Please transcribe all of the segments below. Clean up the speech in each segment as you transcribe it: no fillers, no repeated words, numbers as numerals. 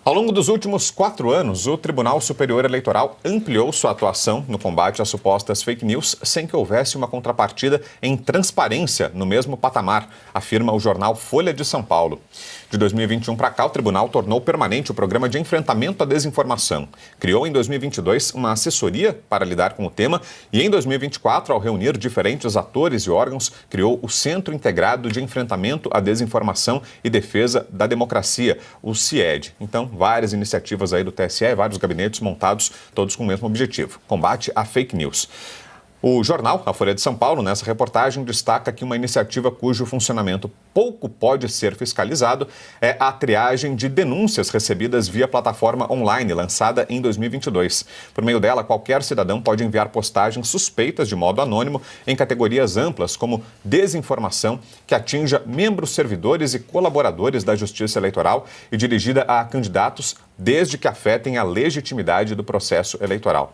Ao longo dos últimos 4 anos, o Tribunal Superior Eleitoral ampliou sua atuação no combate às supostas fake news sem que houvesse uma contrapartida em transparência no mesmo patamar, afirma o jornal Folha de São Paulo. De 2021 para cá, o tribunal tornou permanente o programa de enfrentamento à desinformação. Criou em 2022 uma assessoria para lidar com o tema e em 2024, ao reunir diferentes atores e órgãos, criou o Centro Integrado de Enfrentamento à Desinformação e Defesa da Democracia, o CIED. Então, várias iniciativas aí do TSE, vários gabinetes montados, todos com o mesmo objetivo: combate à fake news. O jornal, a Folha de São Paulo, nessa reportagem, destaca que uma iniciativa cujo funcionamento pouco pode ser fiscalizado é a triagem de denúncias recebidas via plataforma online, lançada em 2022. Por meio dela, qualquer cidadão pode enviar postagens suspeitas de modo anônimo em categorias amplas, como desinformação, que atinja membros, servidores e colaboradores da Justiça Eleitoral e dirigida a candidatos, desde que afetem a legitimidade do processo eleitoral.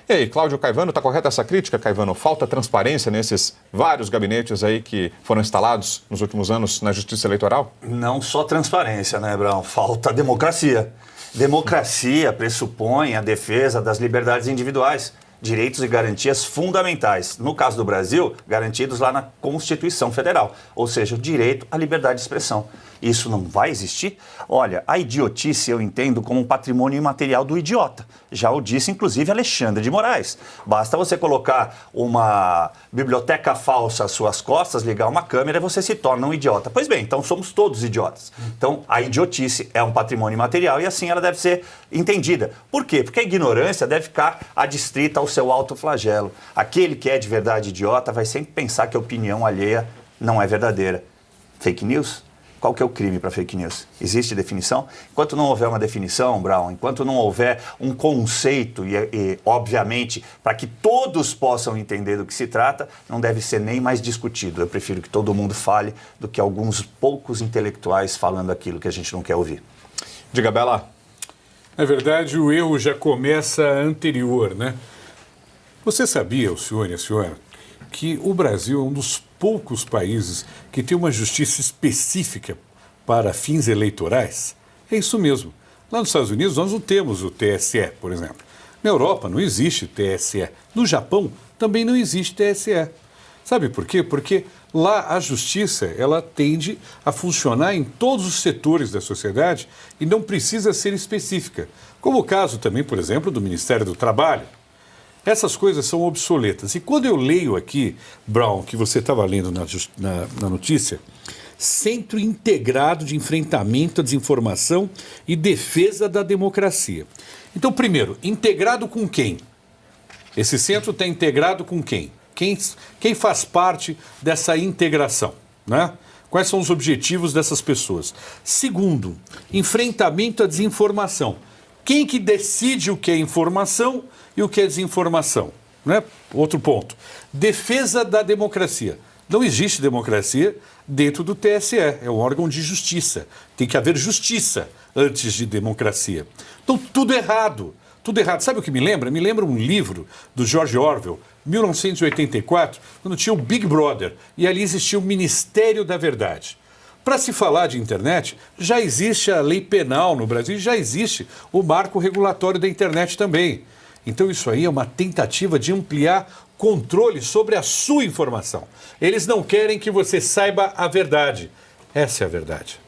E aí, Cláudio Caivano, está correta essa crítica, Caivano? Falta transparência nesses vários gabinetes aí que foram instalados nos últimos anos na Justiça Eleitoral? Não só transparência, né, Brown? Falta democracia. Democracia pressupõe a defesa das liberdades individuais, direitos e garantias fundamentais. No caso do Brasil, garantidos lá na Constituição Federal, ou seja, o direito à liberdade de expressão. Isso não vai existir? Olha, a idiotice eu entendo como um patrimônio imaterial do idiota. Já o disse, inclusive, Alexandre de Moraes. Basta você colocar uma biblioteca falsa às suas costas, ligar uma câmera e você se torna um idiota. Pois bem, então somos todos idiotas. Então, a idiotice é um patrimônio imaterial e assim ela deve ser entendida. Por quê? Porque a ignorância deve ficar adstrita ao seu autoflagelo. Aquele que é de verdade idiota vai sempre pensar que a opinião alheia não é verdadeira. Fake news? Qual que é o crime para fake news? Existe definição? Enquanto não houver uma definição, Brown, enquanto não houver um conceito e obviamente, para que todos possam entender do que se trata, não deve ser nem mais discutido. Eu prefiro que todo mundo fale do que alguns poucos intelectuais falando aquilo que a gente não quer ouvir. Diga, Bela. Na verdade, o erro já começa anterior, né? Você sabia, o senhor e a senhora, que o Brasil é um dos poucos países que tem uma justiça específica para fins eleitorais? É isso mesmo. Lá nos Estados Unidos nós não temos o TSE, por exemplo. Na Europa não existe TSE. No Japão também não existe TSE. Sabe por quê? Porque lá a justiça ela tende a funcionar em todos os setores da sociedade e não precisa ser específica. Como o caso também, por exemplo, do Ministério do Trabalho. Essas coisas são obsoletas. E quando eu leio aqui, Brown, que você estava lendo na notícia, Centro Integrado de Enfrentamento à Desinformação e Defesa da Democracia. Então, primeiro, integrado com quem? Esse centro está integrado com quem? Quem faz parte dessa integração, né? Quais são os objetivos dessas pessoas? Segundo, enfrentamento à desinformação. Quem que decide o que é informação e o que é desinformação? Né? Outro ponto. Defesa da democracia. Não existe democracia dentro do TSE. É um órgão de justiça. Tem que haver justiça antes de democracia. Então, tudo errado. Tudo errado. Sabe o que me lembra? Me lembra um livro do George Orwell, 1984, quando tinha o Big Brother. E ali existia o Ministério da Verdade. Para se falar de internet, já existe a lei penal no Brasil, já existe o marco regulatório da internet também. Então isso aí é uma tentativa de ampliar controle sobre a sua informação. Eles não querem que você saiba a verdade. Essa é a verdade.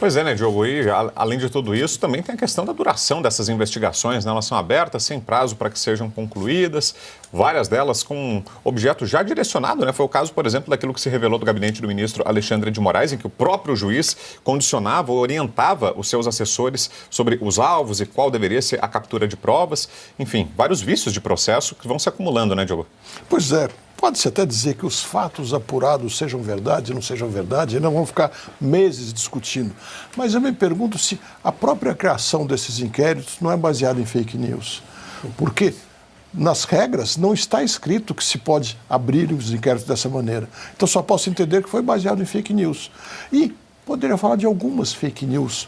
Pois é, né, Diogo? E além de tudo isso, também tem a questão da duração dessas investigações, né? Elas são abertas, sem prazo para que sejam concluídas, várias delas com objeto já direcionado, né? Foi o caso, por exemplo, daquilo que se revelou do gabinete do ministro Alexandre de Moraes, em que o próprio juiz condicionava ou orientava os seus assessores sobre os alvos e qual deveria ser a captura de provas. Enfim, vários vícios de processo que vão se acumulando, né, Diogo? Pois é. Pode-se até dizer que os fatos apurados sejam verdade, não sejam verdade, e não vão ficar meses discutindo. Mas eu me pergunto se a própria criação desses inquéritos não é baseada em fake news. Porque nas regras não está escrito que se pode abrir os inquéritos dessa maneira. Então só posso entender que foi baseado em fake news. E poderia falar de algumas fake news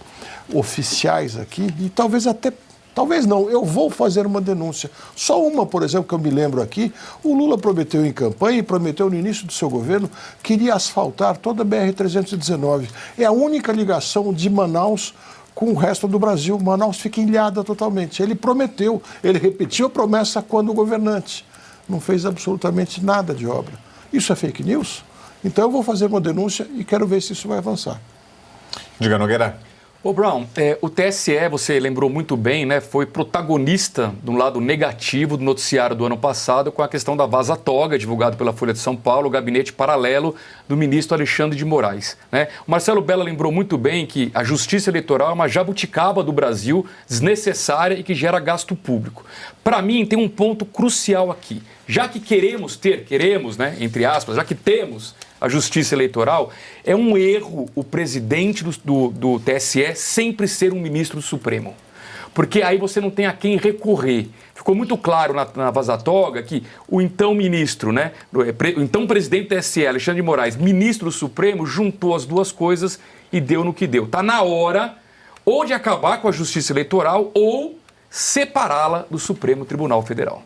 oficiais aqui, e talvez até... Talvez não, eu vou fazer uma denúncia. Só uma, por exemplo, que eu me lembro aqui, o Lula prometeu em campanha e prometeu no início do seu governo que iria asfaltar toda a BR-319. É a única ligação de Manaus com o resto do Brasil. Manaus fica ilhada totalmente. Ele prometeu, ele repetiu a promessa quando governante. Não fez absolutamente nada de obra. Isso é fake news? Então eu vou fazer uma denúncia e quero ver se isso vai avançar. Diga, Nogueira. Ô Brown, o TSE, você lembrou muito bem, né, foi protagonista do lado negativo do noticiário do ano passado com a questão da vaza-toga, divulgado pela Folha de São Paulo, o gabinete paralelo do ministro Alexandre de Moraes. Né? O Marcelo Bella lembrou muito bem que a justiça eleitoral é uma jabuticaba do Brasil, desnecessária e que gera gasto público. Para mim, tem um ponto crucial aqui. Já que queremos, né, entre aspas, já que temos a justiça eleitoral, é um erro o presidente do TSE sempre ser um ministro do Supremo. Porque aí você não tem a quem recorrer. Ficou muito claro na vaza-toga que o então ministro, né, o então presidente do TSE, Alexandre de Moraes, ministro do Supremo, juntou as duas coisas e deu no que deu. Está na hora ou de acabar com a justiça eleitoral ou separá-la do Supremo Tribunal Federal.